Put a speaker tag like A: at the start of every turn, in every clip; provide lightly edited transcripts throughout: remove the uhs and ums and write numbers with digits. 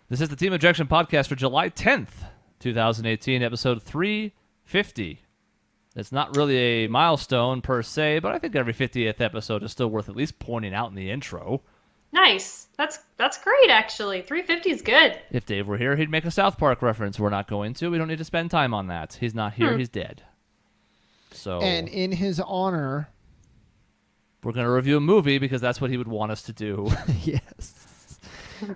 A: This is the Team Objection podcast for July 10th, 2018, episode 350. It's not really a milestone per se, but I think every 50th episode is still worth at least pointing out in the intro.
B: Nice. That's great, actually. 350 is good.
A: If Dave were here, he'd make a South Park reference. We're not going to. We don't need to spend time on that. He's not here. He's dead. So,
C: and in his honor,
A: we're going to review a movie because that's what he would want us to do.
C: yes.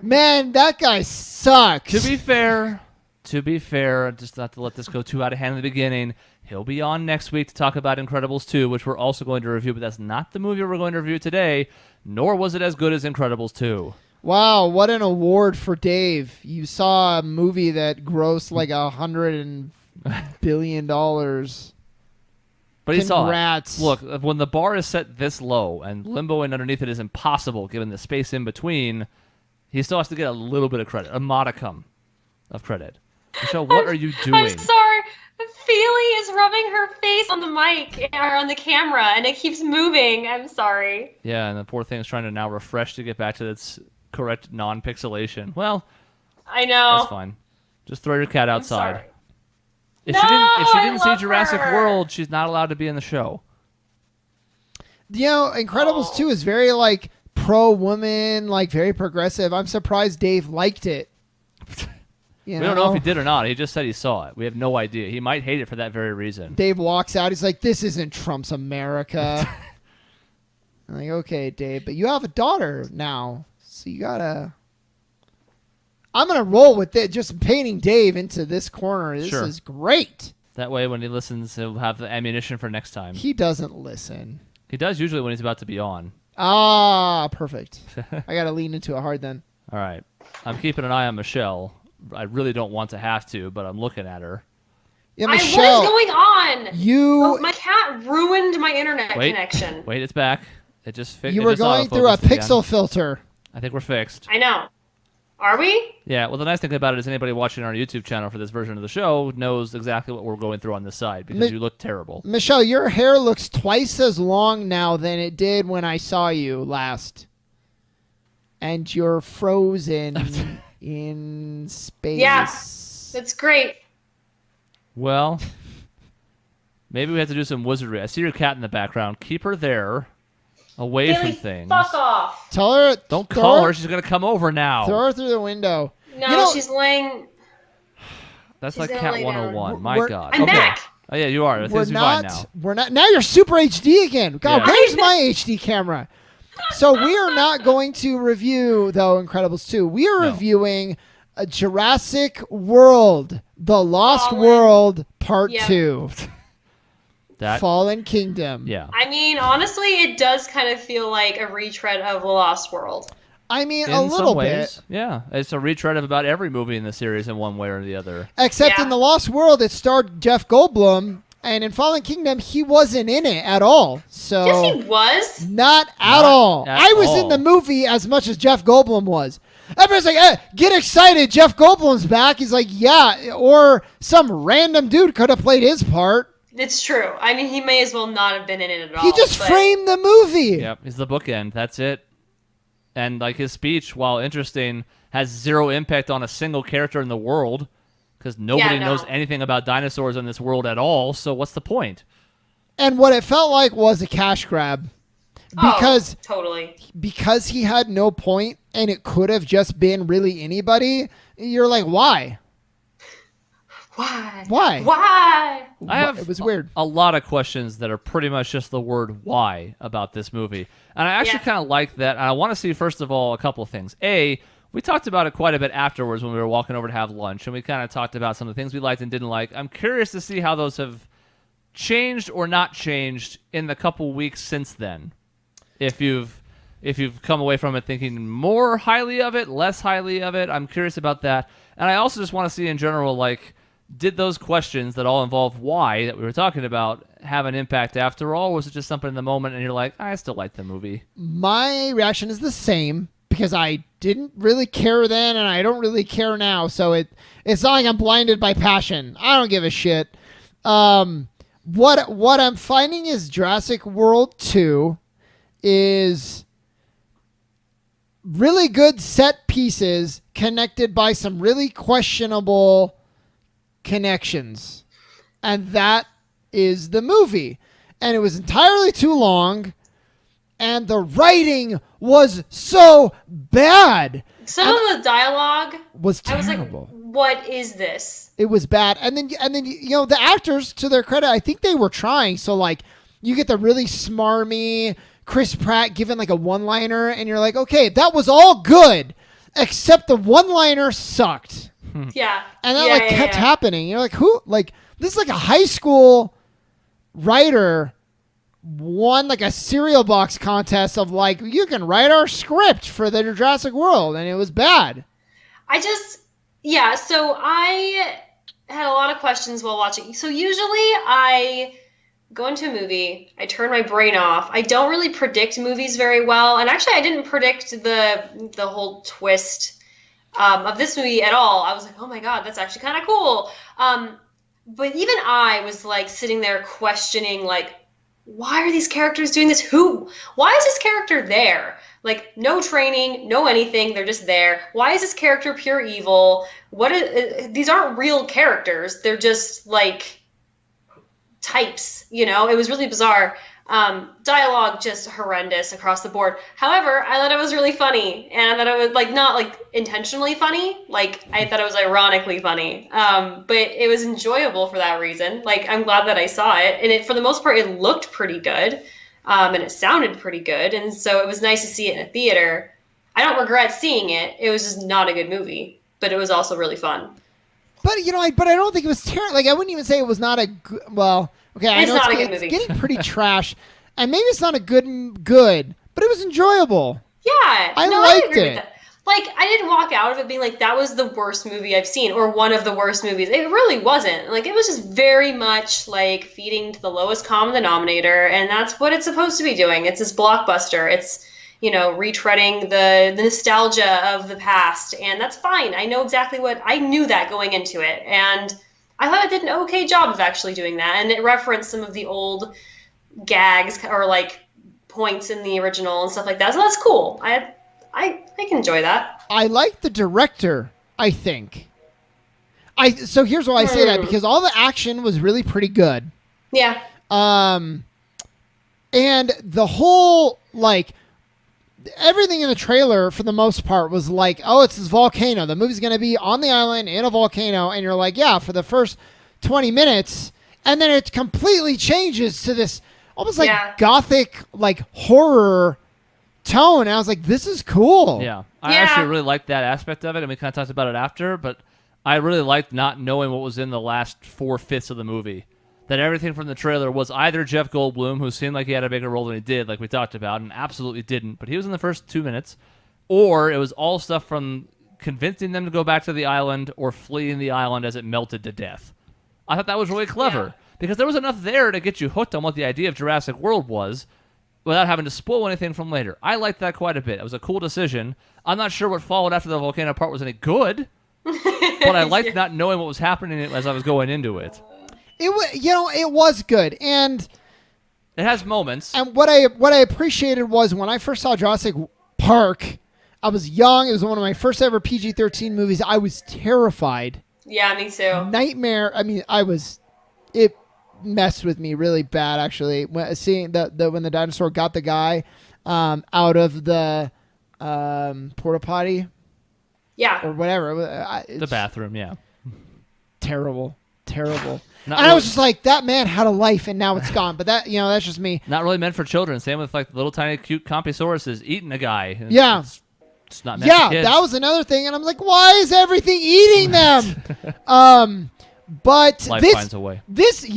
C: Man, that guy sucks.
A: To be fair, just not to let this go too out of hand in the beginning, he'll be on next week to talk about Incredibles 2, which we're also going to review, but that's not the movie we're going to review today, nor was it as good as Incredibles 2.
C: Wow, what an award for Dave. You saw a movie that grossed like $100 billion.
A: But he saw it.
C: Congrats.
A: Look, when the bar is set this low and limboing underneath it is impossible given the space in between, he still has to get a little bit of credit, a modicum of credit. Michelle, what are you doing?
B: I'm sorry. Feely is rubbing her face on the mic or on the camera, and it keeps moving. I'm sorry.
A: Yeah, and the poor thing's trying to now refresh to get back to its correct non-pixelation. Well,
B: I know.
A: that's fine. Just throw your cat outside.
B: Sorry.
A: If
B: No,
A: she
B: I
A: didn't see
B: love
A: Jurassic
B: her.
A: World, she's not allowed to be in the show.
C: You know, Incredibles 2 is very like pro-woman, like very progressive. I'm surprised Dave liked it.
A: We don't know if he did or not. He just said he saw it. We have no idea. He might hate it for that very reason.
C: Dave walks out. He's like, this isn't Trump's America. I'm like, okay, Dave, but you have a daughter now, so you gotta... I'm going to roll with it, just painting Dave into this corner. This
A: Sure.
C: is great.
A: That way, when he listens, he'll have the ammunition for next time.
C: He doesn't listen.
A: He does usually when he's about to be on.
C: Ah, perfect. I got to lean into it hard then.
A: All right. I'm keeping an eye on Michelle. I really don't want to have to, but I'm looking at her.
C: Yeah,
B: What
C: Michelle,
B: is going on?
C: you...
B: Oh, my cat ruined my internet
A: Wait.
B: connection.
A: Wait, it's back. It just fixed.
C: You were going through a pixel filter.
A: I think we're fixed.
B: I know. Are we?
A: Yeah, well, the nice thing about it is anybody watching our YouTube channel for this version of the show knows exactly what we're going through on this side because you look terrible.
C: Michelle, your hair looks twice as long now than it did when I saw you last. And you're frozen in space.
B: Yeah. That's great.
A: Well, maybe we have to do some wizardry. I see your cat in the background. Keep her there, away
B: Feely,
A: from things.
B: fuck off.
C: Tell her...
A: Don't
C: throw
A: call her. She's going to come over now.
C: Throw her through the window.
B: No,
C: You know-
B: she's laying...
A: That's
B: she's
A: like
B: gonna
A: Cat
B: lay down.
A: 101. My
C: We're-
A: God.
B: I'm
A: Okay.
B: back.
A: Oh, yeah, you are.
C: We're
A: Things are fine
C: not...
A: now.
C: We're not... Now you're Super HD again. God,
A: Yeah.
C: where's my HD camera? So we are not going to review, though, Incredibles 2. We are
A: No.
C: reviewing a Jurassic World, The Lost
B: Fallen.
C: World, Part
B: Yep.
C: 2.
A: That,
C: Fallen Kingdom.
A: yeah.
B: I mean, honestly, it does kind of feel like a retread of The Lost World.
C: I mean,
A: In
C: a little
A: some
C: bit.
A: ways, yeah. It's a retread of about every movie in the series in one way or the other.
C: Except
B: Yeah.
C: in The Lost World, it starred Jeff Goldblum, and in Fallen Kingdom, he wasn't in it at all. So
B: Yes, he was.
C: not at
A: Not
C: all.
A: at
C: I was
A: all.
C: in the movie as much as Jeff Goldblum was. Everybody's like, hey, get excited, Jeff Goldblum's back. He's like, yeah, or some random dude could have played his part.
B: It's true. I mean, he may as well not have been in it at all.
C: He just
B: but-
C: framed the movie.
A: Yep, he's the bookend. That's it. And like his speech, while interesting, has zero impact on a single character in the world because nobody
B: no.
A: knows anything about dinosaurs in this world at all. So what's the point?
C: And what it felt like was a cash grab. Because
B: totally.
C: because he had no point and it could have just been really anybody, you're like, why?
B: Why?
C: Why?
B: Why?
A: I have
C: It was weird.
A: a lot of questions that are pretty much just the word why about this movie. And I actually
B: Yeah.
A: kind of like that. And I want to see, first of all, a couple of things. A, we talked about it quite a bit afterwards when we were walking over to have lunch, and we kind of talked about some of the things we liked and didn't like. I'm curious to see how those have changed or not changed in the couple weeks since then. If you've come away from it thinking more highly of it, less highly of it, I'm curious about that. And I also just want to see in general, like, did those questions that all involve why that we were talking about have an impact after all? Or was it just something in the moment and you're like, I still like the movie?
C: My reaction is the same because I didn't really care then and I don't really care now. So it's not like I'm blinded by passion. I don't give a shit. What I'm finding is Jurassic World 2 is really good set pieces connected by some really questionable connections. And that is the movie. And it was entirely too long. And the writing was so bad.
B: Some of the dialogue
C: was
B: I
C: terrible.
B: was like, what is this?
C: It was bad. And then the actors, to their credit, I think they were trying. So like you get the really smarmy Chris Pratt giving like a one-liner, and you're like, okay, that was all good, except the one-liner sucked.
B: Yeah.
C: And that kept happening. You're like, who? Like, this is like a high school writer won like a cereal box contest of like, you can write our script for the Jurassic World, and it was bad.
B: So I had a lot of questions while watching. So usually I go into a movie, I turn my brain off. I don't really predict movies very well. And actually I didn't predict the whole twist of this movie at all. I was like, oh my God, that's actually kind of cool. But even I was like sitting there questioning, like, why are these characters doing this? Why is this character there? Like, no training, no anything. They're just there. Why is this character pure evil? These aren't real characters. They're just like types, It was really bizarre. Dialogue just horrendous across the board. However, I thought it was really funny, and I thought it was like not like intentionally funny. Like I thought it was ironically funny. But it was enjoyable for that reason. Like I'm glad that I saw it, and for the most part it looked pretty good, and it sounded pretty good, and so it was nice to see it in a theater. I don't regret seeing it. It was just not a good movie, but it was also really fun.
C: But I don't think it was terrible. Like I wouldn't even say it was not a good. Well, okay, I know it's getting pretty trash, and maybe it's not a good, but it was enjoyable.
B: Yeah,
C: I liked it.
B: Like I didn't walk out of it being like that was the worst movie I've seen or one of the worst movies. It really wasn't. Like it was just very much like feeding to the lowest common denominator, and that's what it's supposed to be doing. It's this blockbuster. It's retreading the nostalgia of the past, and that's fine. I know exactly I knew that going into it, and I thought it did an okay job of actually doing that, and it referenced some of the old gags or like points in the original and stuff like that, so that's cool. I can enjoy that.
C: I like the director, I think. So here's why I say that, because all the action was really pretty good.
B: Yeah.
C: And the whole like everything in the trailer for the most part was like, oh, it's this volcano. The movie's going to be on the island in a volcano. And you're like, yeah, for the first 20 minutes. And then it completely changes to this almost like gothic, like horror tone. And I was like, this is cool.
A: Yeah. I actually really liked that aspect of it. And we kind of talked about it after, but I really liked not knowing what was in the last 4/5 of the movie. That everything from the trailer was either Jeff Goldblum, who seemed like he had a bigger role than he did, like we talked about, and absolutely didn't, but he was in the first 2 minutes, or it was all stuff from convincing them to go back to the island or fleeing the island as it melted to death. I thought that was really clever, because there was enough there to get you hooked on what the idea of Jurassic World was without having to spoil anything from later. I liked that quite a bit. It was a cool decision. I'm not sure what followed after the volcano part was any good, but I liked not knowing what was happening as I was going into it.
C: It was good, and
A: it has moments.
C: And what I appreciated was when I first saw Jurassic Park, I was young. It was one of my first ever PG-13 movies. I was terrified.
B: Yeah, me too.
C: Nightmare. I mean, it messed with me really bad, actually. Seeing when the dinosaur got the guy out of the porta potty.
B: Yeah.
C: Or whatever.
A: The bathroom, yeah.
C: Terrible.
A: Not
C: I was just like, that man had a life and now it's gone. But that, that's just me.
A: Not really meant for children. Same with like little tiny cute Compsauruses eating a guy.
C: Yeah.
A: It's not meant for kids.
C: That was another thing. And I'm like, why is everything eating them? But
A: life finds a way.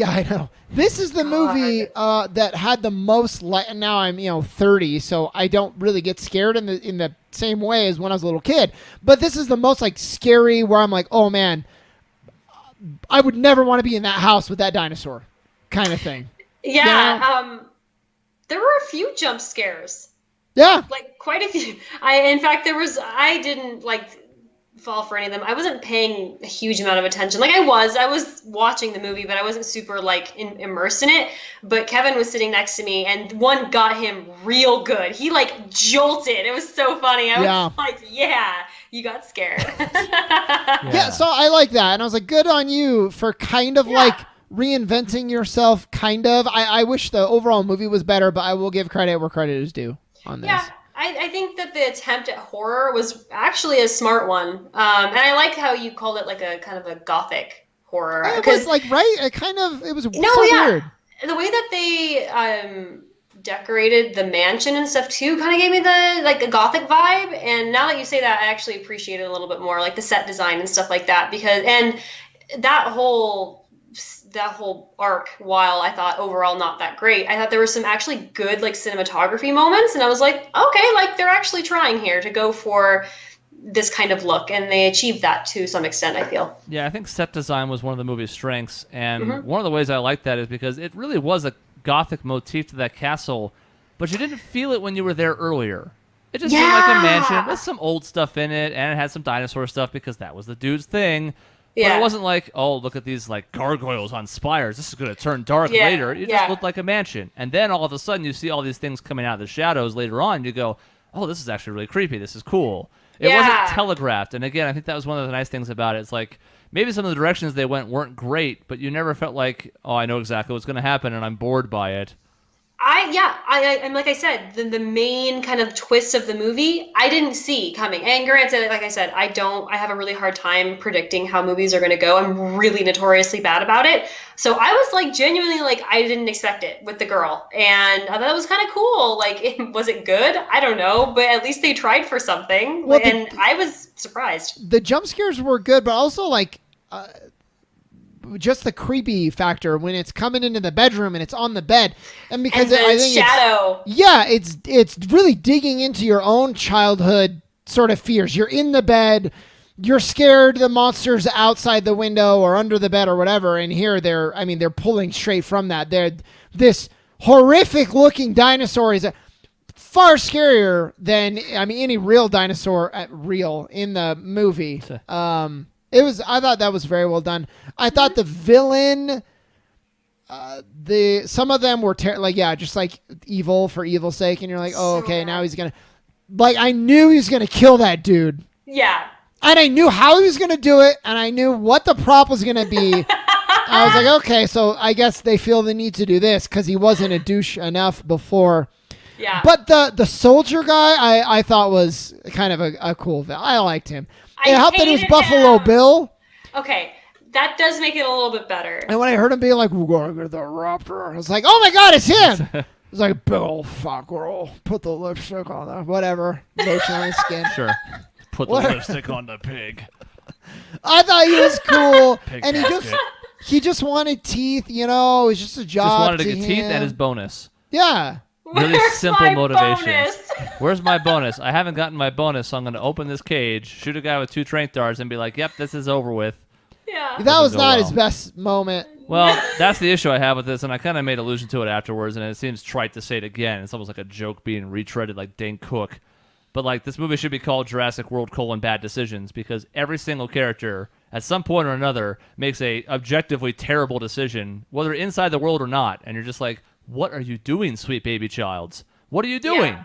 C: I know. This is the movie that had the most and now I'm 30, so I don't really get scared in the same way as when I was a little kid. But this is the most like scary where I'm like, oh man, I would never want to be in that house with that dinosaur kind of thing.
B: Yeah. There were a few jump scares.
C: Yeah.
B: Like quite a few. In fact, I didn't like fall for any of them. I wasn't paying a huge amount of attention. Like I was watching the movie, but I wasn't super like immersed in it. But Kevin was sitting next to me, and one got him real good. He like jolted. It was so funny. I was like, yeah, you got scared.
C: Yeah, so I like that, and I was like, good on you for kind of like reinventing yourself. Kind of. I wish the overall movie was better, but I will give credit where credit is due on this.
B: Yeah. I think that the attempt at horror was actually a smart one. And I like how you called it like a kind of a gothic horror.
C: It was like, right? It was weird.
B: The way that they decorated the mansion and stuff too kind of gave me the gothic vibe. And now that you say that, I actually appreciate it a little bit more, like the set design and stuff like that. And that whole arc, while I thought overall not that great, I thought there were some actually good like cinematography moments, and I was like, okay, like they're actually trying here to go for this kind of look, and they achieved that to some extent, I feel.
A: Yeah, I think set design was one of the movie's strengths, and one of the ways I like that is because it really was a gothic motif to that castle, but you didn't feel it when you were there earlier. It just seemed like a mansion with some old stuff in it, and it had some dinosaur stuff because that was the dude's thing. Yeah. But it wasn't like, oh, look at these like gargoyles on spires. This is going to turn dark later. It just looked like a mansion. And then all of a sudden you see all these things coming out of the shadows later on. You go, oh, this is actually really creepy. This is cool. It wasn't telegraphed. And again, I think that was one of the nice things about it. It's like maybe some of the directions they went weren't great, but you never felt like, oh, I know exactly what's going to happen and I'm bored by it.
B: And like I said, the main kind of twist of the movie, I didn't see coming. And granted, like I said, I have a really hard time predicting how movies are going to go. I'm really notoriously bad about it. So I was like genuinely like, I didn't expect it with the girl. And I thought that was kind of cool. Like, was it good? I don't know, but at least they tried for something. Well, and I was surprised.
C: The jump scares were good, but also like, just the creepy factor when it's coming into the bedroom and it's on the bed, and because I think
B: shadow.
C: It's really digging into your own childhood sort of fears. You're in the bed, you're scared the monster's outside the window or under the bed or whatever, and here they're pulling straight from that. This horrific looking dinosaur is far scarier than any real dinosaur in the movie. I thought that was very well done. I thought the villain, some of them were just like evil for evil's sake, and you're like, oh, okay, now he's gonna, like, I knew he was gonna kill that dude.
B: Yeah.
C: And I knew how he was gonna do it, and I knew what the prop was gonna be. I was like, okay, so I guess they feel the need to do this because he wasn't a douche enough before.
B: Yeah.
C: But the soldier guy, I thought was kind of a cool villain. I liked him. It helped that it was Buffalo Bill.
B: Okay, that does make it a little bit better.
C: And when I heard him being like, we're going to get the raptor, I was like, oh my God, it's him. It's like, Bill Fuckerel, put the lipstick on the whatever, lotion on his skin.
A: Sure. Put the lipstick on the pig.
C: I thought he was cool.
A: Pig
C: and he just wanted teeth, It was just a job.
A: Just wanted to
C: get
A: teeth and his bonus.
C: Yeah.
A: Really simple motivations.
B: Bonus?
A: Where's my bonus? I haven't gotten my bonus, so I'm going to open this cage, shoot a guy with 2 tranq darts, and be like, yep, this is over with.
B: Yeah.
C: That was not his best moment.
A: Well, that's the issue I have with this, and I kind of made allusion to it afterwards, and it seems trite to say it again. It's almost like a joke being retreaded like Dane Cook. But like this movie should be called Jurassic World: Bad Decisions, because every single character at some point or another makes a objectively terrible decision, whether inside the world or not, and you're just like, what are you doing, sweet baby childs? What are you doing?
B: Yeah.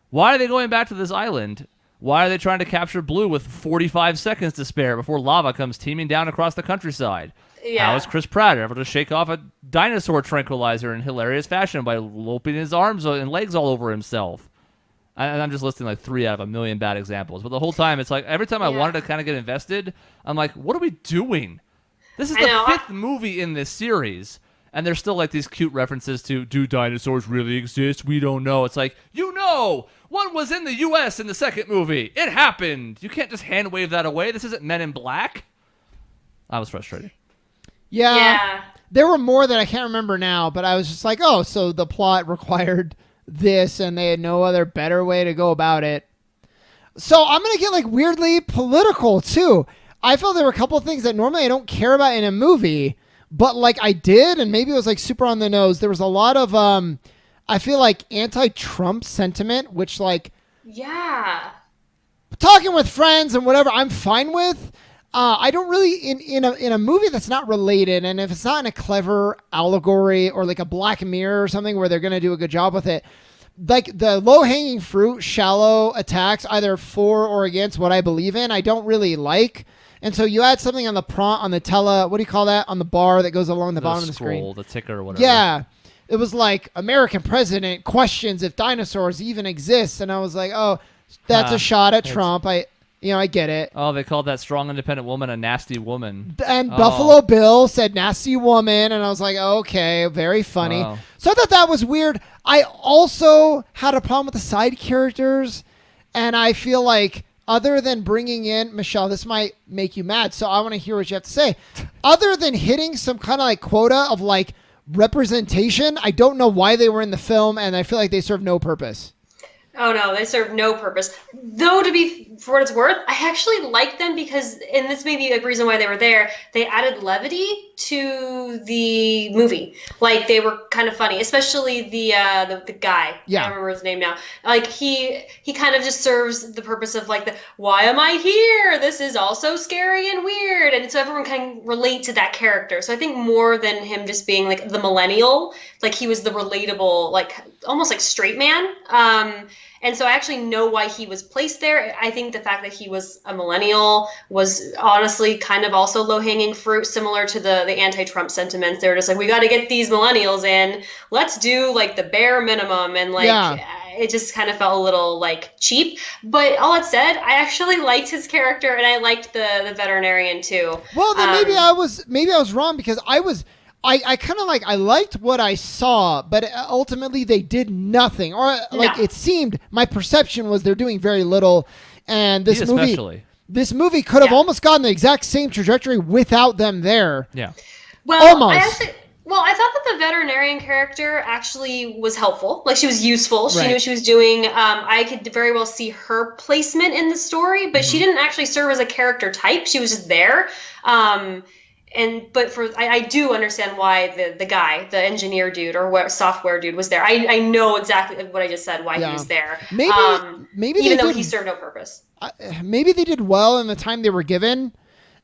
A: Why are they going back to this island? Why are they trying to capture Blue with 45 seconds to spare before lava comes teeming down across the countryside?
B: Yeah.
A: How is Chris Pratt able to shake off a dinosaur tranquilizer in hilarious fashion by loping his arms and legs all over himself? And I'm just listing like 3 out of a million bad examples. But the whole time, it's like every time I wanted to kind of get invested, I'm like, what are we doing? This is the 5th movie in this series. And there's still like these cute references to, do dinosaurs really exist? We don't know. It's like, one was in the U.S. in the 2nd movie. It happened. You can't just hand wave that away. This isn't Men in Black. I was frustrated.
C: Yeah. There were more that I can't remember now, but I was just like, oh, so the plot required this and they had no other better way to go about it. So I'm going to get like weirdly political too. I felt there were a couple of things that normally I don't care about in a movie, but like I did, and maybe it was like super on the nose. There was a lot of, I feel like anti-Trump sentiment, which like,
B: yeah,
C: talking with friends and whatever, I'm fine with. I don't really in a movie that's not related, and if it's not in a clever allegory or like a Black Mirror or something where they're gonna do a good job with it, like the low hanging fruit, shallow attacks either for or against what I believe in, I don't really like. And so you add something on the what do you call that, on the bar that goes along the bottom of the screen,
A: the ticker or whatever.
C: Yeah, it was like American president questions if dinosaurs even exist, and I was like, oh, that's a shot at Trump. I get it.
A: Oh, they called that strong, independent woman a nasty woman.
C: And Buffalo Bill said nasty woman, and I was like, okay, very funny.
A: Oh.
C: So I thought that was weird. I also had a problem with the side characters, and I feel like other than bringing in, Michelle, this might make you mad, so I want to hear what you have to say. Other than hitting some kind of like quota of like representation, I don't know why they were in the film, and I feel like they serve no purpose.
B: Oh no, they serve no purpose. Though, for what it's worth, I actually like them because, and this may be a reason why they were there, they added levity to the movie. Like, they were kind of funny, especially the guy.
C: Yeah.
B: I don't remember his name now. Like, he kind of just serves the purpose of like why am I here? This is also scary and weird. And so everyone can relate to that character. So I think more than him just being like the millennial, like he was the relatable, like almost like straight man. And so I actually know why he was placed there. I think the fact that he was a millennial was honestly kind of also low-hanging fruit, similar to the anti-Trump sentiments. They were just like, we got to get these millennials in. Let's do like the bare minimum. And like, it just kind of felt a little like cheap. But all that said, I actually liked his character, and I liked the veterinarian too.
C: Well, then maybe I was wrong, because I kind of like, I liked what I saw, but ultimately they did nothing. Or like it seemed, my perception was they're doing very little. And this movie could have almost gotten the exact same trajectory without them there.
A: Yeah.
B: Well,
C: almost.
B: I thought that the veterinarian character actually was helpful. Like, she was useful. She knew what she was doing. I could very well see her placement in the story, but she didn't actually serve as a character type. She was just there. But I do understand why the guy, the engineer dude or software dude was there. I know exactly what I just said, why he was there.
C: Maybe
B: even though he served no purpose.
C: Maybe they did well in the time they were given,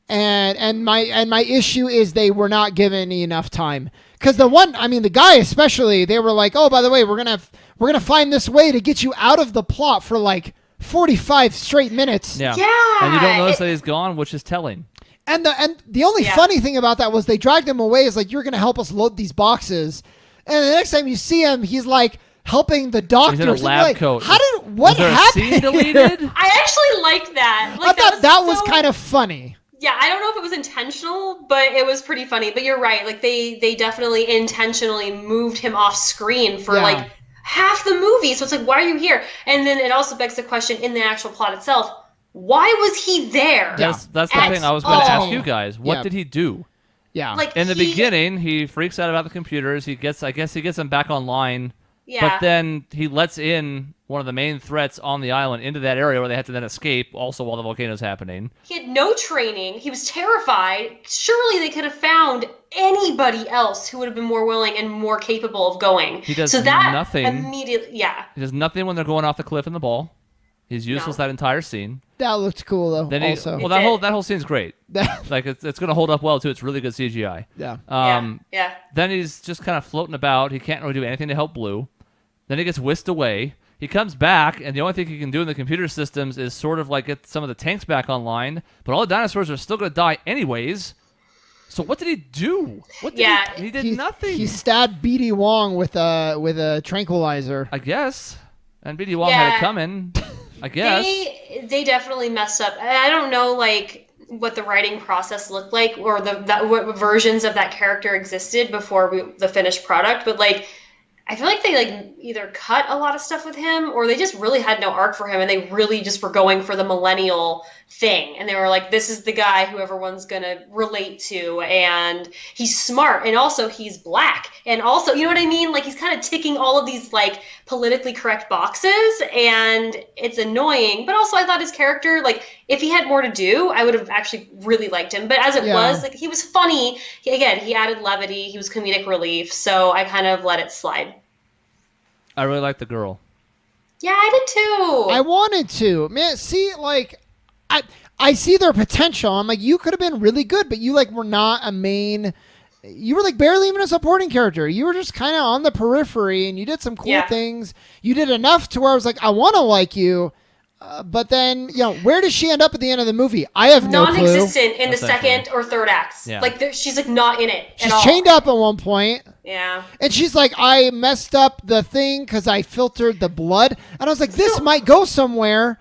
C: and my issue is they were not given enough time. Because the guy especially, they were like, oh, by the way, we're gonna find this way to get you out of the plot for like 45 straight minutes.
A: Yeah. And you don't notice that he's gone, which is telling.
C: And the only funny thing about that was they dragged him away. It's like, you're going to help us load these boxes. And the next time you see him, he's like helping the doctor.
A: He's in a lab coat.
C: What happened?
A: Scene deleted?
B: I actually liked that. Like,
C: I thought that was kind of funny.
B: Yeah, I don't know if it was intentional, but it was pretty funny. But you're right. Like, they definitely intentionally moved him off screen for like half the movie. So it's like, why are you here? And then it also begs the question in the actual plot itself, why was he there?
A: That's the thing I was going to ask you guys. What did he do?
C: Yeah.
B: Like,
A: in the beginning, he freaks out about the computers. I guess he gets them back online.
B: Yeah.
A: But then he lets in one of the main threats on the island into that area where they have to then escape, also while the volcano's happening.
B: He had no training. He was terrified. Surely they could have found anybody else who would have been more willing and more capable of going.
A: He does nothing.
B: Immediately, He
A: does nothing when they're going off the cliff in the ball. He's useless that entire scene.
C: That looked cool though.
A: Then
C: also,
A: that whole scene's great. Like it's going to hold up well too. It's really good CGI.
C: Yeah.
A: Then he's just kind of floating about. He can't really do anything to help Blue. Then he gets whisked away. He comes back, and the only thing he can do in the computer systems is sort of like get some of the tanks back online. But all the dinosaurs are still going to die anyways. So what did he do? He did nothing.
C: He stabbed BD Wong with a tranquilizer,
A: I guess. And BD Wong had it coming. I guess
B: they definitely messed up. I don't know like what the writing process looked like, or what versions of that character existed before the finished product. But like, I feel like they like either cut a lot of stuff with him, or they just really had no arc for him, and they really just were going for the millennial thing. And they were like, this is the guy who everyone's gonna relate to, and he's smart, and also he's black, and also, you know what I mean? Like, he's kind of ticking all of these like politically correct boxes, and it's annoying. But also, I thought his character, like, if he had more to do, I would have actually really liked him. But as it was, like, he was funny. He added levity. He was comedic relief. So I kind of let it slide.
A: I really like the girl.
B: Yeah, I did too.
C: I wanted to. Man, see, like, I see their potential. I'm like, you could have been really good, but you, like, were not a main... You were, like, barely even a supporting character. You were just kind of on the periphery, and you did some cool things. You did enough to where I was like, I want to like you. But then, where does she end up at the end of the movie? I have no clue.
B: Non-existent in the second or third acts.
A: Yeah.
B: Like, she's, like, not in it
C: She's
B: at all.
C: chained up at one point.
B: Yeah.
C: And she's like, I messed up the thing because I filtered the blood. And I was like, this might go somewhere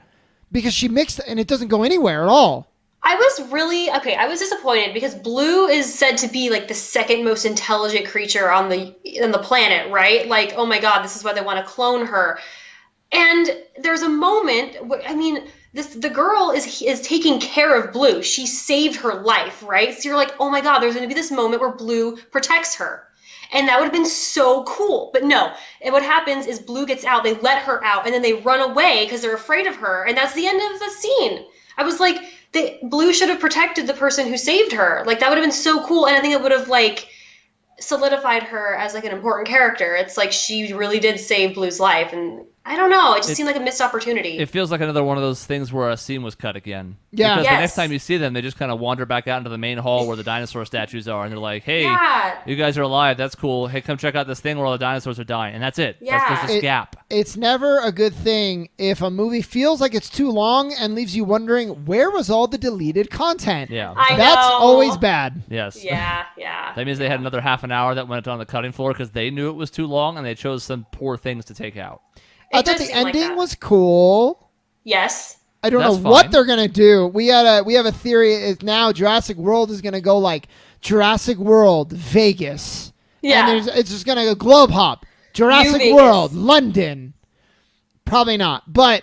C: because she mixed it and it doesn't go anywhere at all.
B: I was disappointed because Blue is said to be like the second most intelligent creature on the planet, right? Like, oh my God, this is why they want to clone her. And there's a moment, the girl is taking care of Blue. She saved her life, right? So you're like, oh my God, there's going to be this moment where Blue protects her. And that would have been so cool. But no. And what happens is Blue gets out, they let her out, and then they run away because they're afraid of her. And that's the end of the scene. I was like, Blue should have protected the person who saved her. Like, that would have been so cool. And I think it would have, like, solidified her as, like, an important character. It's like she really did save Blue's life. And I don't know. It just seemed like a missed opportunity.
A: It feels like another one of those things where a scene was cut again.
C: Yeah.
A: Because the next time you see them, they just kind of wander back out into the main hall where the dinosaur statues are, and they're like, hey, you guys are alive. That's cool. Hey, come check out this thing where all the dinosaurs are dying. And that's it.
B: Yeah.
A: There's this gap.
C: It's never a good thing if a movie feels like it's too long and leaves you wondering, where was all the deleted content?
A: Yeah.
C: That's always bad.
A: Yes.
B: Yeah.
A: That means they had another half an hour that went on the cutting floor because they knew it was too long, and they chose some poor things to take out.
C: I thought the ending was cool.
B: Yes.
C: I don't know what they're gonna do. We have a theory. Is now Jurassic World is gonna go like Jurassic World Vegas.
B: Yeah.
C: And it's just gonna go globe hop. Jurassic World London. Probably not, but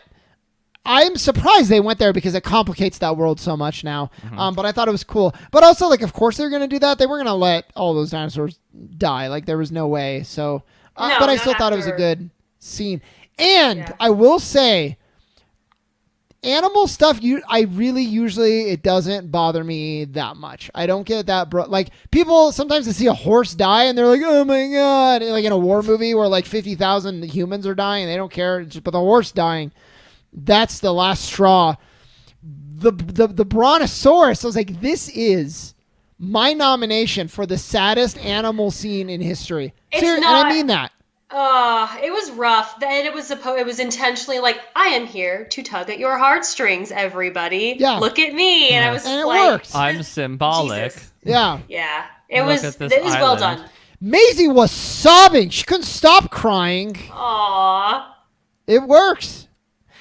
C: I'm surprised they went there because it complicates that world so much now.
A: Mm-hmm.
C: But I thought it was cool. But also, like, of course they're gonna do that. They weren't gonna let all those dinosaurs die. Like, there was no way. So, but I still thought it was a good scene. And I will say, animal stuff, I really usually, it doesn't bother me that much. I don't get that, like, people, sometimes they see a horse die and they're like, oh my God. Like in a war movie where like 50,000 humans are dying, they don't care. But the horse dying, that's the last straw. The brontosaurus, I was like, this is my nomination for the saddest animal scene in history. And I mean that.
B: It was rough. Then it was intentionally like, I am here to tug at your heartstrings, everybody.
C: Yeah.
B: Look at me. And I was
C: and
B: like,
C: it worked.
A: I'm symbolic.
B: Jesus.
C: Yeah.
B: Yeah. It was well done.
C: Maisie was sobbing. She couldn't stop crying.
B: Aww.
C: It works.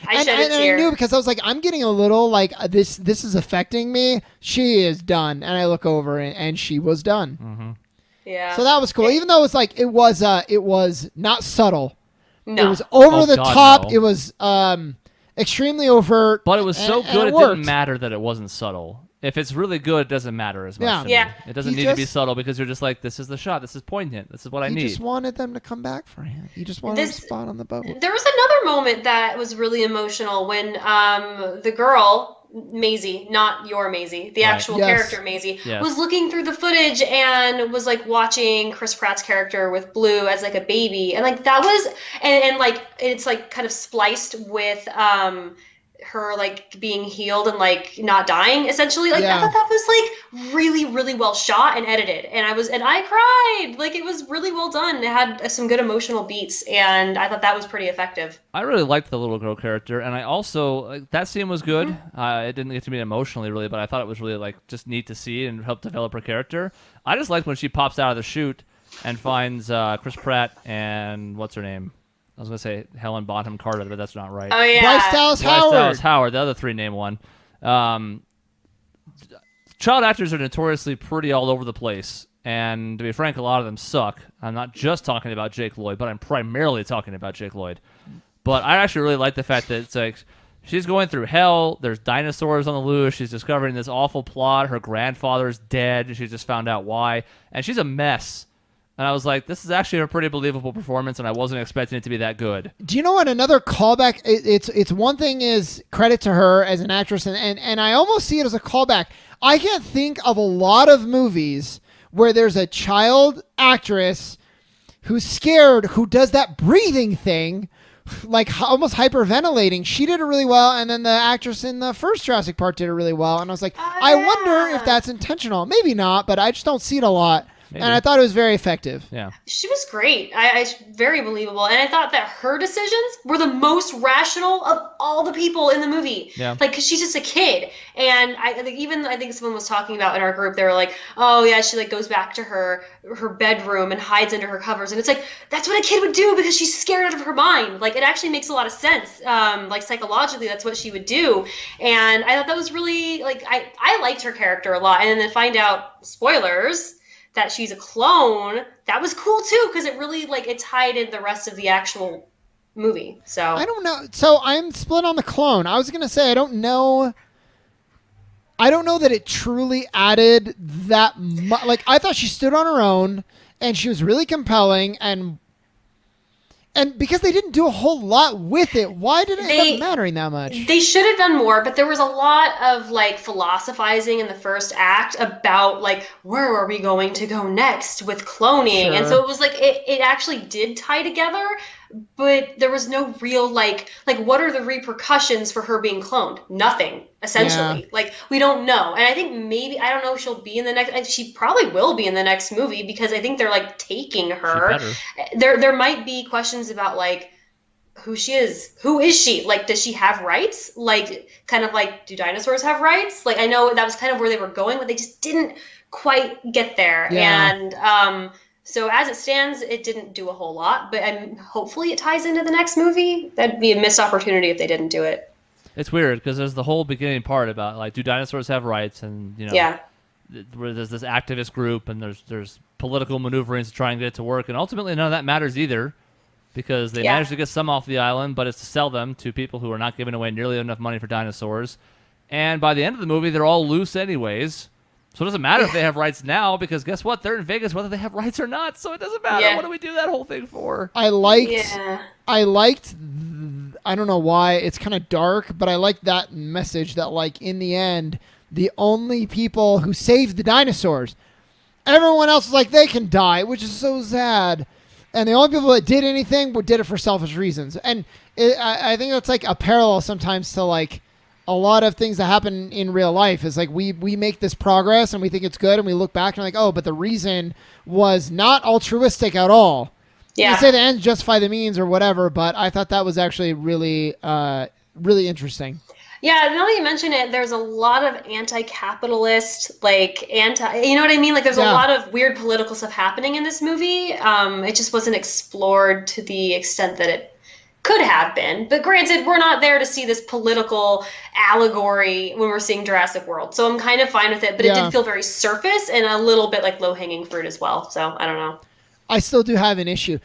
B: I shed a tear.
C: I knew because I was like, I'm getting a little like this is affecting me. She is done. And I look over and she was done.
A: Mm-hmm.
B: Yeah.
C: So that was cool. Even though it was not subtle.
B: No.
C: It was over the top.
A: No.
C: It was extremely overt.
A: But it was so good it
C: worked.
A: didn't matter that it wasn't subtle. If it's really good, it doesn't matter as much.
C: Yeah.
A: To
B: Yeah.
A: me. It doesn't need to be subtle because you're just like, this is the shot. This is poignant. This is what I need.
C: He just wanted them to come back for him. He just wanted a spot on the boat.
B: There was another moment that was really emotional when the girl, Maisie, not your Maisie, the actual character Maisie, was looking through the footage and was like watching Chris Pratt's character with Blue as like a baby, and like that was and like it's like kind of spliced with her like being healed and like not dying essentially. Like I thought that was like really, really well shot and edited, and I cried. Like it was really well done. It had some good emotional beats, and I thought that was pretty effective.
A: I really liked the little girl character, and I also that scene was good. It didn't get to me emotionally really, but I thought it was really like just neat to see and help develop her character. I just liked when she pops out of the chute and finds Chris Pratt and what's her name? I was going to say Helen Bonham Carter, but that's not right.
B: Oh, yeah.
C: Bryce Dallas
A: Howard, the other three-name one. Child actors are notoriously pretty all over the place, and to be frank, a lot of them suck. I'm not just talking about Jake Lloyd, but I'm primarily talking about Jake Lloyd. But I actually really like the fact that it's like she's going through hell. There's dinosaurs on the loose. She's discovering this awful plot. Her grandfather's dead. She just found out why. And she's a mess. And I was like, this is actually a pretty believable performance, and I wasn't expecting it to be that good.
C: Do you know what? Another callback, it's one thing is credit to her as an actress, and I almost see it as a callback. I can't think of a lot of movies where there's a child actress who's scared, who does that breathing thing, like almost hyperventilating. She did it really well, and then the actress in the first Jurassic Park did it really well. And I was like, I wonder if that's intentional. Maybe not, but I just don't see it a lot. Maybe. And I thought it was very effective.
A: Yeah.
B: She was great. I very believable. And I thought that her decisions were the most rational of all the people in the movie.
A: Yeah.
B: Like, because she's just a kid. And I think someone was talking about in our group, they were like, oh, yeah, she like goes back to her bedroom and hides under her covers. And it's like, that's what a kid would do because she's scared out of her mind. Like, it actually makes a lot of sense. Like, psychologically, that's what she would do. And I thought that was really, like, I liked her character a lot. And then to find out, spoilers, that she's a clone, that was cool too, because it really like it tied in the rest of the actual movie. So
C: I don't know. So I'm split on the clone. I was gonna say I don't know that it truly added that much. Like I thought she stood on her own and she was really compelling, and because they didn't do a whole lot with it, why did it end up mattering that much?
B: They should have done more, but there was a lot of like philosophizing in the first act about like where are we going to go next with cloning. Sure. And so it was like it actually did tie together, but there was no real like what are the repercussions for her being cloned? Nothing, essentially. Yeah. Like we don't know. And I think maybe I don't know if she'll be in the next, and she probably will be in the next movie because I think they're like taking her. There might be questions about like who she is. Who is she? Like, does she have rights? Like, kind of like, do dinosaurs have rights? Like, I know that was kind of where they were going, but they just didn't quite get there. Yeah. And so as it stands, it didn't do a whole lot, but hopefully it ties into the next movie. That'd be a missed opportunity if they didn't do it.
A: It's weird because there's the whole beginning part about like, do dinosaurs have rights? And you know,
B: yeah,
A: where there's this activist group and there's political maneuverings to try and get it to work, and ultimately none of that matters either because they managed to get some off the island, but it's to sell them to people who are not giving away nearly enough money for dinosaurs. And by the end of the movie, they're all loose anyways. So it doesn't matter if they have rights now because guess what? They're in Vegas whether they have rights or not. So it doesn't matter. Yeah. What do we do that whole thing for?
C: I liked, I don't know why, it's kind of dark, but I liked that message that like in the end, the only people who saved the dinosaurs, everyone else is like, they can die, which is so sad. And the only people that did anything did it for selfish reasons. And I think that's like a parallel sometimes to like, a lot of things that happen in real life is like we make this progress and we think it's good and we look back and like, oh, but the reason was not altruistic at all. Yeah. You say the ends justify the means or whatever, but I thought that was actually really, really interesting.
B: Yeah, now that you mention it, there's a lot of anti-capitalist, like you know what I mean? Like there's a lot of weird political stuff happening in this movie. It just wasn't explored to the extent that it could have been. But granted, we're not there to see this political allegory when we're seeing Jurassic World. So I'm kind of fine with it, but it did feel very surface and a little bit like low-hanging fruit as well. So I don't know.
C: I still do have an issue.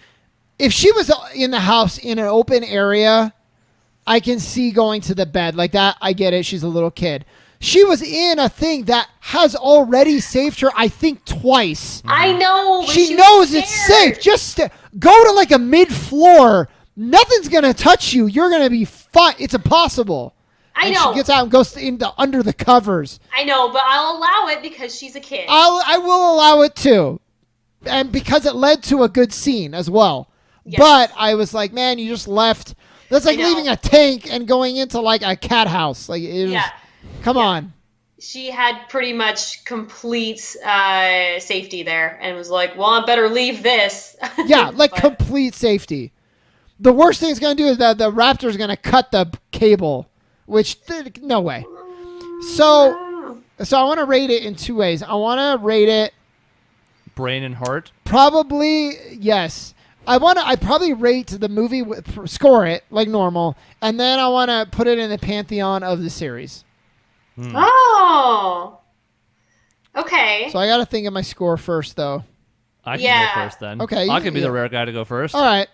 C: If she was in the house in an open area, I can see going to the bed. Like that, I get it. She's a little kid. She was in a thing that has already saved her, I think, twice.
B: I know.
C: She knows it's safe. Just go to like a mid-floor. Nothing's going to touch you. You're going to be fine. It's impossible.
B: I know.
C: She gets out and goes into under the covers.
B: I know, but I'll allow it because she's a kid.
C: I will allow it too. And because it led to a good scene as well. Yes. But I was like, man, you just left. That's like leaving a tank and going into like a cat house. Like, it was, come on.
B: She had pretty much complete safety there and was like, well, I better leave this.
C: Yeah, like complete safety. The worst thing it's going to do is that the raptor is going to cut the cable, which, no way. So I want to rate it in two ways. I want to rate it
A: brain and heart.
C: Probably, yes. I'd probably rate the movie, score it like normal, and then I want to put it in the pantheon of the series.
B: Oh. Okay.
C: So I got to think of my score first, though.
A: I can go first then.
C: Okay.
A: I could be the rare guy to go first.
C: All right.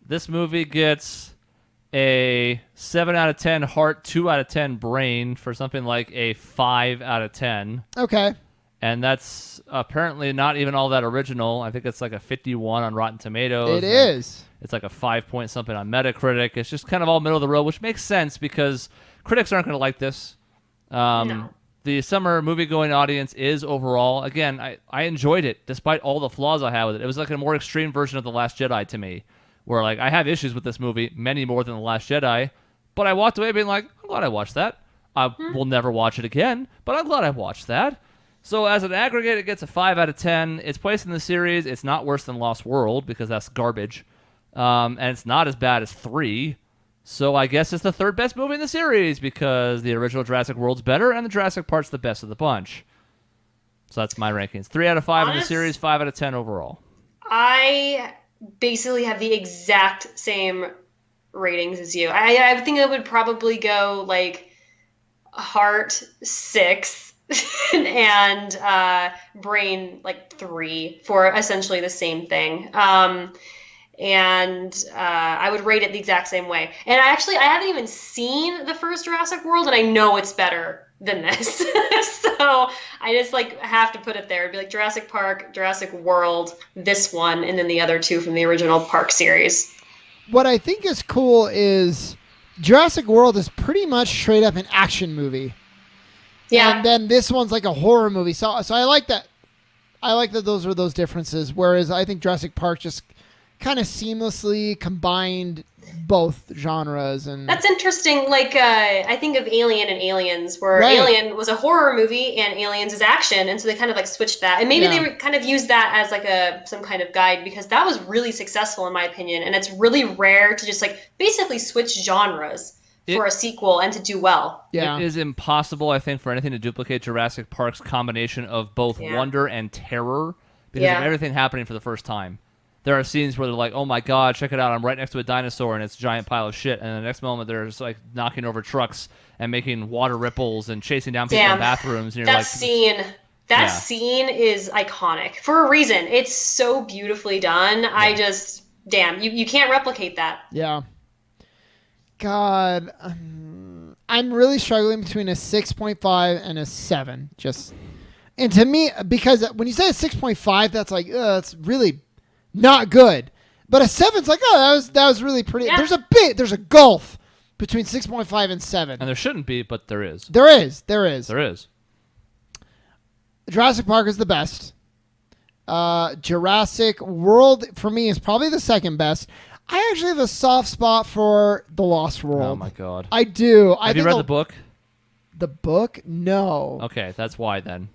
A: This movie gets a 7 out of 10 heart, 2 out of 10 brain for something like a 5 out of 10.
C: Okay.
A: And that's apparently not even all that original. I think it's like a 51 on Rotten Tomatoes.
C: It is.
A: It's like a 5 point something on Metacritic. It's just kind of all middle of the road, which makes sense because critics aren't going to like this.
B: No.
A: The summer movie-going audience is overall, again, I enjoyed it despite all the flaws I had with it. It was like a more extreme version of The Last Jedi to me, where like I have issues with this movie, many more than The Last Jedi, but I walked away being like, I'm glad I watched that. I will never watch it again, but I'm glad I watched that. So as an aggregate, it gets a 5 out of 10. Its place in the series, it's not worse than Lost World because that's garbage, and it's not as bad as 3. So I guess it's the third best movie in the series because the original Jurassic World's better and the Jurassic Park's the best of the bunch. So that's my rankings. 3 out of 5 in the series, 5 out of 10 overall.
B: I basically have the exact same ratings as you. I think I would probably go like heart 6 and brain like 3 for essentially the same thing. And I would rate it the exact same way. And I haven't even seen the first Jurassic World, and I know it's better than this. So I just like have to put it there. It'd be like Jurassic Park, Jurassic World, this one, and then the other 2 from the original Park series.
C: What I think is cool is Jurassic World is pretty much straight up an action movie.
B: Yeah.
C: And then this one's like a horror movie. So I like that. I like that those are those differences. Whereas I think Jurassic Park just kind of seamlessly combined both genres. And
B: that's interesting. Like I think of Alien and Aliens, where
C: Right.
B: Alien was a horror movie and Aliens is action, and so they kind of like switched that. And maybe they kind of used that as like some kind of guide, because that was really successful in my opinion. And it's really rare to just like basically switch genres for a sequel and to do well.
C: Yeah.
A: It is impossible, I think, for anything to duplicate Jurassic Park's combination of both wonder and terror because of everything happening for the first time. There are scenes where they're like, oh my god, check it out, I'm right next to a dinosaur and it's a giant pile of shit. And the next moment they're just like knocking over trucks and making water ripples and chasing down people in bathrooms. And you're
B: that
A: like,
B: scene is iconic for a reason. It's so beautifully done. Yeah. You can't replicate that.
C: Yeah. God, I'm really struggling between a 6.5 and a 7. And to me, because when you say a 6.5, that's like, it's really not good. But a 7's like, that was really pretty. Yeah. There's a gulf between 6.5 and 7.
A: And there shouldn't be, but there is.
C: There is. Jurassic Park is the best. Jurassic World, for me, is probably the second best. I actually have a soft spot for The Lost World.
A: Oh, my God.
C: I do.
A: Have you read the book?
C: The book? No.
A: Okay, that's why then.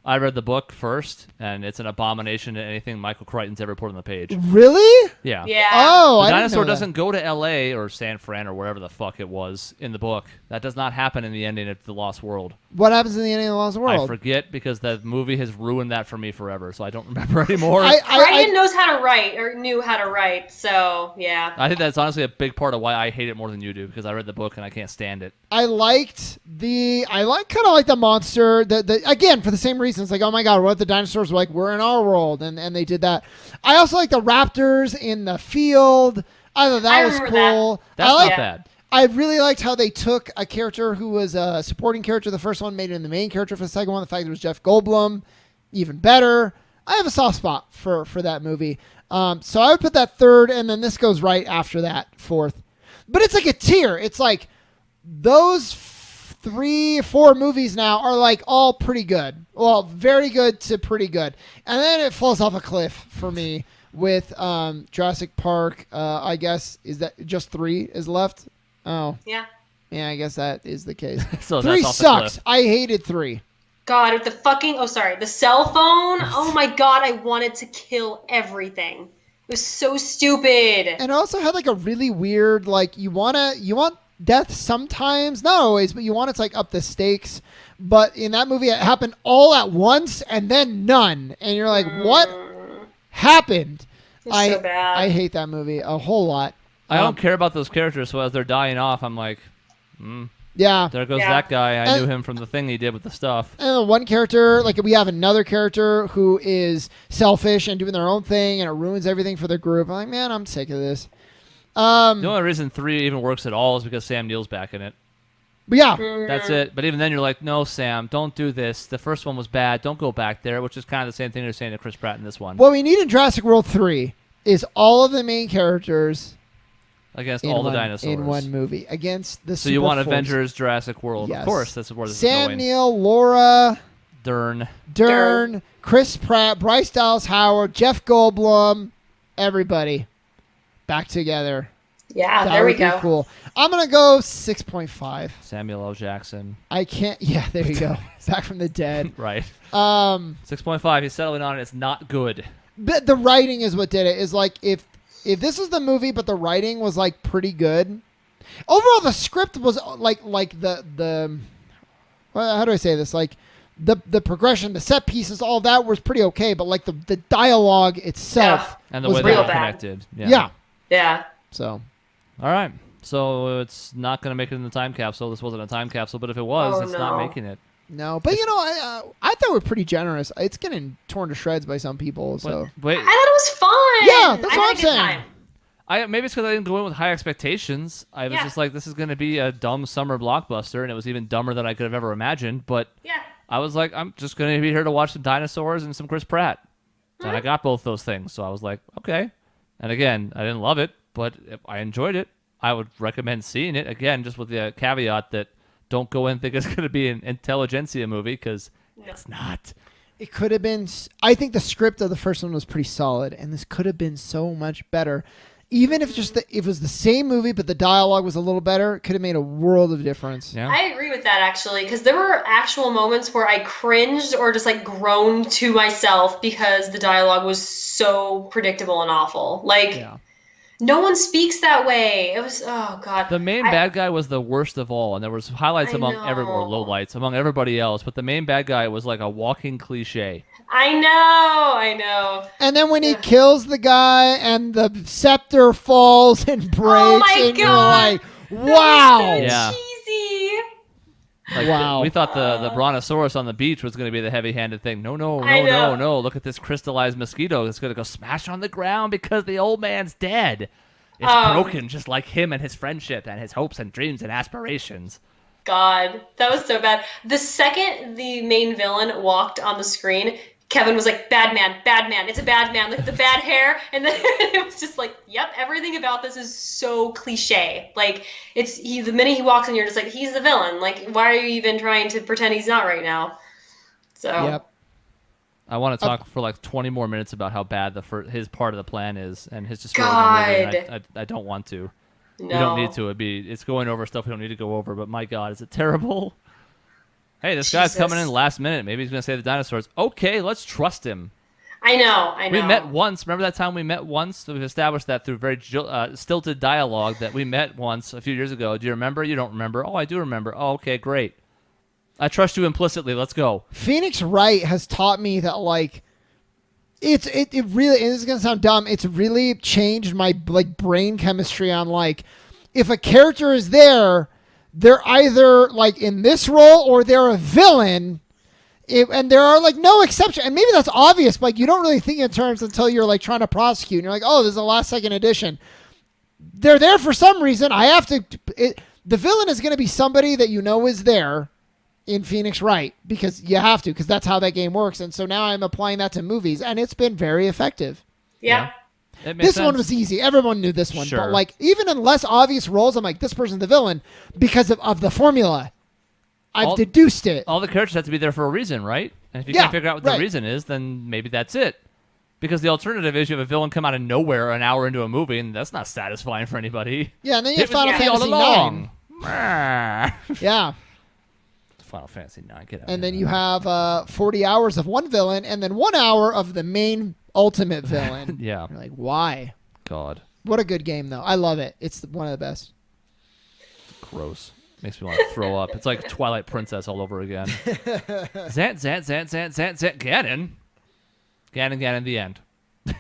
A: I read the book first, and it's an abomination to anything Michael Crichton's ever put on the page.
C: Really?
A: Yeah.
B: Yeah.
C: Oh,
A: the
C: I
A: dinosaur
C: didn't know
A: doesn't go to L.A. or San Fran or wherever the fuck it was in the book. That does not happen in the ending of The Lost World.
C: What happens in the ending of The Lost World?
A: I forget because the movie has ruined that for me forever, so I don't remember anymore.
B: Crichton knows how to write, or knew how to write, so yeah.
A: I think that's honestly a big part of why I hate it more than you do, because I read the book and I can't stand it.
C: I kind of like the monster. Again, for the same reasons. Like, oh my god, what if the dinosaurs were like, we're in our world, and they did that. I also like the raptors in the field. I thought that was cool.
A: That's not bad.
C: I really liked how they took a character who was a supporting character the first one, made him the main character for the second one. The fact that it was Jeff Goldblum, even better. I have a soft spot for that movie. So I would put that third, and then this goes right after that, fourth. But it's like a tier. It's like those 3-4 movies now are like all pretty good. Well, very good to pretty good. And then it falls off a cliff for me with Jurassic Park. I guess, is that just 3 is left? Oh.
B: Yeah.
C: Yeah, I guess that is the case.
A: So
C: 3
A: that's off
C: sucks.
A: the cliff.
C: I hated 3.
B: God, with the cell phone. Oh my god, I wanted to kill everything. It was so stupid.
C: And it also had like a really weird, like, you want death sometimes, not always, but you want it to like up the stakes. But in that movie, it happened all at once and then none. And you're like, what happened?
B: It's so bad.
C: I hate that movie a whole lot.
A: I don't care about those characters, so as they're dying off, I'm like,
C: yeah.
A: There goes that guy. I knew him from the thing he did with the stuff.
C: And one character, like we have another character who is selfish and doing their own thing, and it ruins everything for the group. I'm like, man, I'm sick of this.
A: The only reason 3 even works at all is because Sam Neill's back in it.
C: But yeah.
A: That's it. But even then, you're like, no, Sam, don't do this. The first one was bad. Don't go back there, which is kind of the same thing they're saying to Chris Pratt in this one.
C: What we need in Jurassic World 3 is all of the main characters
A: against all the dinosaurs
C: in one movie against the.
A: So you want
C: Super
A: Avengers, Jurassic World?
C: Yes.
A: Of course, that's where this is
C: Sam
A: going.
C: Neill, Laura
B: Dern,
C: Chris Pratt, Bryce Dallas Howard, Jeff Goldblum, everybody. back together.
B: Yeah,
C: That
B: there we
C: would be
B: go.
C: cool. I'm going to go 6.5.
A: Samuel L. Jackson.
C: I can't. Yeah, there you go. Back from the dead.
A: Right.
C: 6.5.
A: 6.5. He's settling on it. It's not good.
C: But the writing is what did it. Is like if this is the movie, but the writing was like pretty good. Overall, the script was like the well, how do I say this? Like the progression, the set pieces, all that was pretty okay. But like the dialogue itself
A: And the
C: was
A: way they
B: real
A: were
B: bad.
A: connected.
C: yeah.
B: Yeah.
C: So
A: All right. So it's not going to make it in the time capsule. This wasn't a time capsule, but if it was, it's not making it.
C: no, but you know, I thought we were pretty generous. It's getting torn to shreds by some people. So
A: Wait,
B: I thought it was fun.
C: Yeah, that's
B: I
C: what
B: had
C: I'm
B: a good
C: saying.
B: time.
A: maybe it's because I didn't go in with high expectations. I was just like, this is going to be a dumb summer blockbuster, and it was even dumber than I could have ever imagined. But
B: Yeah.
A: I was like, I'm just going to be here to watch some dinosaurs and some Chris Pratt. And I got both those things. So I was like, okay. And again, I didn't love it, but if I enjoyed it. I would recommend seeing it. Again, just with the caveat that don't go in thinking it's going to be an intelligentsia movie, because it's not.
C: it could have been. I think the script of the first one was pretty solid, and this could have been so much better. Even if if it was the same movie, but the dialogue was a little better, it could have made a world of difference.
A: Yeah.
B: I agree with that, actually, because there were actual moments where I cringed or just like groaned to myself because the dialogue was so predictable and awful. Like,
C: Yeah.
B: no one speaks that way. It was, oh God.
A: The main bad guy was the worst of all, and there was highlights
B: I
A: among
B: know.
A: or lowlights among everybody else, but the main bad guy was like a walking cliche.
B: I know.
C: And then when he kills the guy and the scepter falls and breaks,
B: Oh my
C: and you're
B: God.
C: like, wow.
A: Yeah.
B: Cheesy.
A: Like,
C: Wow.
A: We thought the brontosaurus on the beach was going to be the heavy-handed thing. No.
B: I know.
A: Look at this crystallized mosquito. It's going to go smash on the ground because the old man's dead. It's broken just like him and his friendship and his hopes and dreams and aspirations.
B: God, that was so bad. The second the main villain walked on the screen, Kevin was like, bad man, it's a bad man, look at the bad hair. And then it was just like, yep, everything about this is so cliche. Like, the minute he walks in, you're just like, he's the villain. Like, why are you even trying to pretend he's not right now? So,
C: Yep.
A: I want to talk for like 20 more minutes about how bad his part of the plan is and his destroying
B: God.
A: the movie. And I don't want to.
B: no.
A: We don't need to. It's going over stuff we don't need to go over. But my God, is it terrible? Hey, this guy's coming in last minute. Maybe he's going to save the dinosaurs. Okay, let's trust him.
B: I know.
A: We met once. Remember that time we met once? We've established that through very stilted dialogue that we met once a few years ago. Do you remember? You don't remember. Oh, I do remember. Oh, okay, great. I trust you implicitly. Let's go.
C: Phoenix Wright has taught me that like it really, and this is gonna sound dumb, it's really changed my like brain chemistry on like if a character is there, they're either like in this role or they're a villain. And there are like no exception, and maybe that's obvious, but like, you don't really think in terms until you're like trying to prosecute and you're like, oh, this is a last second addition. They're there for some reason. The villain is going to be somebody that you know is there in Phoenix Wright, because you have to, because that's how that game works. And so now I'm applying that to movies, and it's been very effective.
B: Yeah.
A: It makes
C: This
A: sense.
C: one was easy. Everyone knew this one.
A: Sure.
C: But like even in less obvious roles, I'm like, this person's the villain because of the formula. I've deduced it.
A: All the characters have to be there for a reason, right? And if you
C: Yeah,
A: can't figure out what the
C: right.
A: reason is, then maybe that's it. Because the alternative is you have a villain come out of nowhere an hour into a movie, and that's not satisfying for anybody.
C: Yeah, and then you have
A: It was
C: Final
A: me all
C: Fantasy
A: along.
C: 9. Yeah.
A: Final Fantasy 9, get out.
C: And then you have 40 hours of one villain and then 1 hour of the main ultimate villain.
A: Yeah.
C: You're like, why?
A: God.
C: What a good game, though. I love it. It's one of the best.
A: Gross. Makes me want to throw up. It's like Twilight Princess all over again. Zant, Ganon. Ganon, the end. All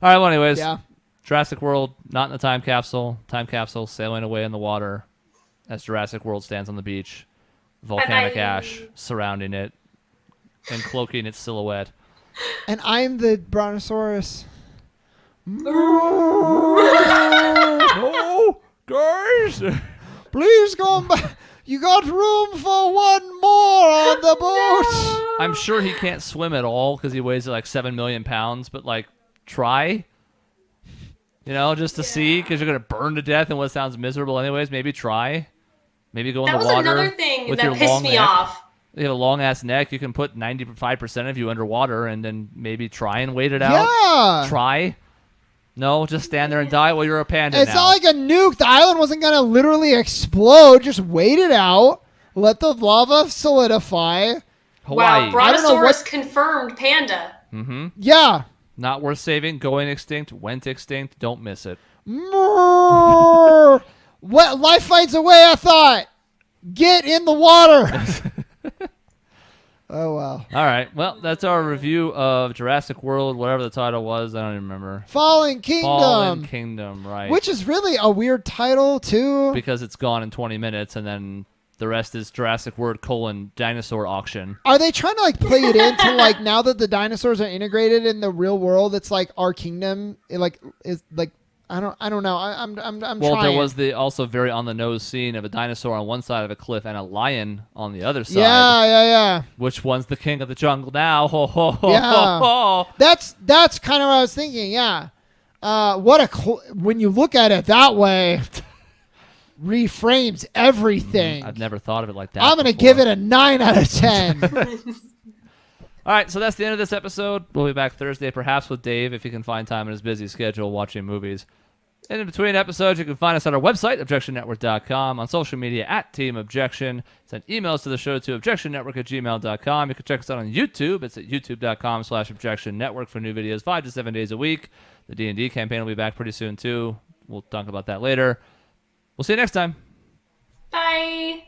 A: right, well, anyways.
C: Yeah.
A: Jurassic World, not in the time capsule. Time capsule sailing away in the water as Jurassic World stands on the beach. Volcanic
B: Bye-bye.
A: ash surrounding it and cloaking its silhouette.
C: And I'm the Brontosaurus.
A: Oh, guys!
C: Please come back. You got room for one more on the boat.
A: I'm sure he can't swim at all because he weighs like 7 million pounds, but like, try. You know, just to see, because you're going to burn to death in what sounds miserable anyways. Maybe try. Maybe go in
B: That
A: the
B: was
A: water.
B: another thing
A: with
B: that
A: your
B: pissed
A: long
B: me
A: neck.
B: off.
A: You have a long ass neck. You can put 95% of you underwater and then maybe try and wait it out.
C: Yeah.
A: Try. No, just stand there and die while you're a panda
C: It's
A: now.
C: not like a nuke. The island wasn't going to literally explode. Just wait it out. Let the lava solidify.
A: Hawaii.
B: Wow, Brontosaurus confirmed panda.
A: Mm-hmm.
C: Yeah.
A: Not worth saving. Going extinct. Went extinct. Don't miss it.
C: What? Life finds a way, I thought. Get in the water. Oh, wow.
A: All right. Well, that's our review of Jurassic World, whatever the title was. I don't even remember.
C: Fallen Kingdom.
A: Fallen Kingdom, right.
C: Which is really a weird title, too.
A: Because it's gone in 20 minutes, and then the rest is Jurassic World : dinosaur auction.
C: Are they trying to like play it into like now that the dinosaurs are integrated in the real world? It's like our kingdom. It like is like I don't know. I'm
A: Well,
C: trying.
A: there was the also very on the nose scene of a dinosaur on one side of a cliff and a lion on the other side.
C: Yeah.
A: Which one's the king of the jungle now? Ho ho ho
C: Yeah.
A: ho ho.
C: That's kind of what I was thinking. Yeah. When you look at it that way, reframes everything.
A: I've never thought of it like that.
C: I'm gonna
A: before.
C: give it a 9 out of 10.
A: All right, so that's the end of this episode. We'll be back Thursday, perhaps with Dave, if he can find time in his busy schedule watching movies. And in between episodes, you can find us on our website, objectionnetwork.com, on social media at Team Objection. Send emails to the show to objectionnetwork@gmail.com. You can check us out on YouTube. It's at youtube.com/objectionnetwork for new videos 5 to 7 days a week. The D&D campaign will be back pretty soon, too. We'll talk about that later. We'll see you next time.
B: Bye.